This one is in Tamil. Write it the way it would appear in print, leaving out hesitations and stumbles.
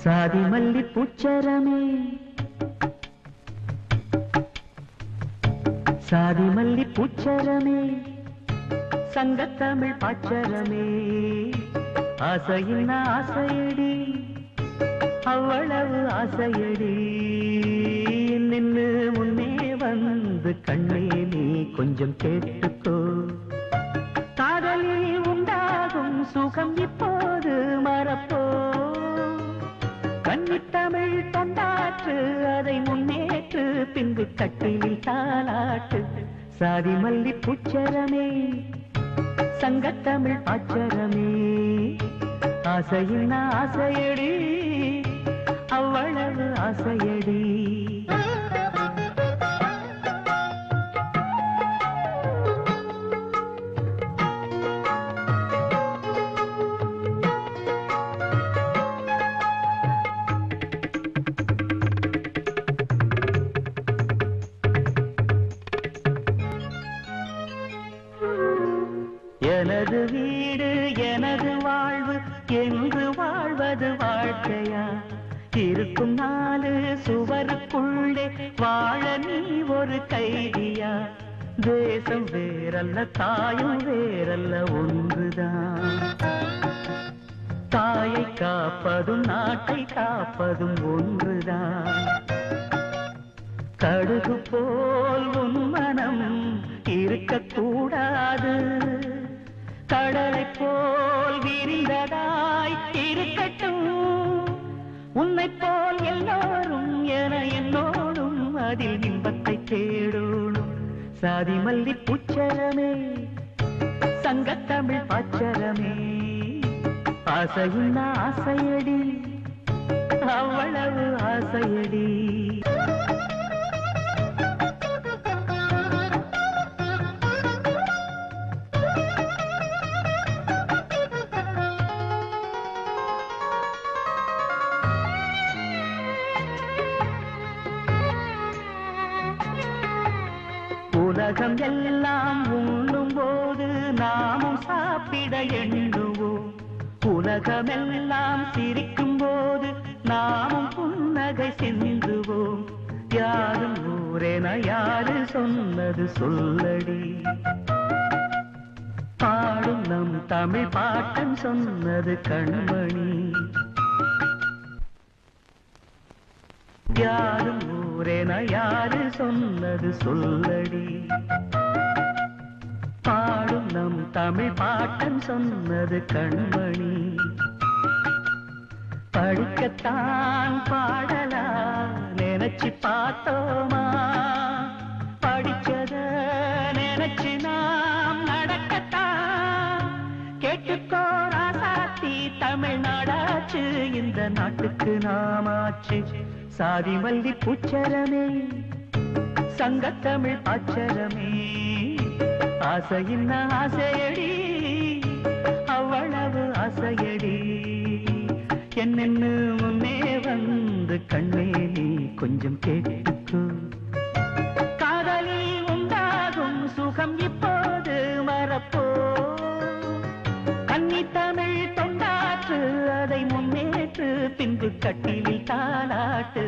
சாதி மல்லி பூச்சரமே சாதி மல்லி பூச்சரமே சங்கத்தமிழ் பாச்சரமே ஆசையின் ஆசையடி அவ்வளவு ஆசையடி நின்னு முன்னே வந்து கண்ணே நீ கொஞ்சம் கேட்டுக்கோ காதலில் உண்டாகும் சுகம் இப்போது மறப்போ கன்னித்தமிழ் தொண்டாற்று அதை முன்னேற்று பின்பு கட்டிலில் தாலாட்டு சாதி மல்லி பூச்சரமே சங்கத்தமிழ் பாச்சரமே ஆசையின் ஆசையடி அவ்வளவு ஆசையடி எனது வீடு எனது வாழ்வு என்று வாழ்வது வாழ்க்கையா இருக்கும் நாலு சுவருக்குள்ளே வாழ நீ ஒரு கைதியா தேசம் வேறல்ல தாயும் வேறல்ல ஒன்றுதான் தாயை காப்பதும் நாட்டை காப்பதும் ஒன்றுதான் கடுகு போல் உன் மனம் இருக்கக்கூடாது கடலை போல் விரிந்ததாய் இருக்கட்டும் உன்னை போல் எல்லோரும் என என்னோடும் அதில் இன்பத்தை தேடணும் சாதி மல்லி பூச்சரமே சங்கத்தமிழ் பாச்சரமே ஆசையின் ஆசையடி அவ்வளவு ஆசையடி உலகம் எல்லாம் உண்ணும் போது நாமும் சாப்பிட எண்ணுவோம் உலகமெல்லாம் சிரிக்கும் போது நாமும் புன்னகை சிந்துவோம் யாரும் ஊரென யாரு சொன்னது சொல்லடி பாடும் நம் தமிழ் பாட்டன் சொன்னது கண்மணி யாரும் ஊரென யாரு சொன்னது சொல்லடி பாடும் நம் தமிழ் பாட்டன் சொன்னது கண்மணி படிக்கத்தான் பாடலா நினைச்சு பார்த்தோமா படிச்சத நினைச்சு நாம் நடக்கத்தான் கேட்டுக்கோ ராசாத்தி தமிழ்நாடாச்சு இந்த நாட்டுக்கு நாமாச்சு சாதி மல்லி பூச்சரமே சங்கத்தமிழ் பாச்சரமே ஆசையின் ஆசையடி அவ்வளவு ஆசையடி என்னென்னு முன்னே வந்து கண்ணே நீ கொஞ்சம் கேட்டுக்கோ காதலில் உண்டாகும் சுகம் இப்போது மறப்போ கன்னி தமிழ் தொண்டாற்று அதை முன்னேற்று பின்பு கட்டிலில் தாலாட்டு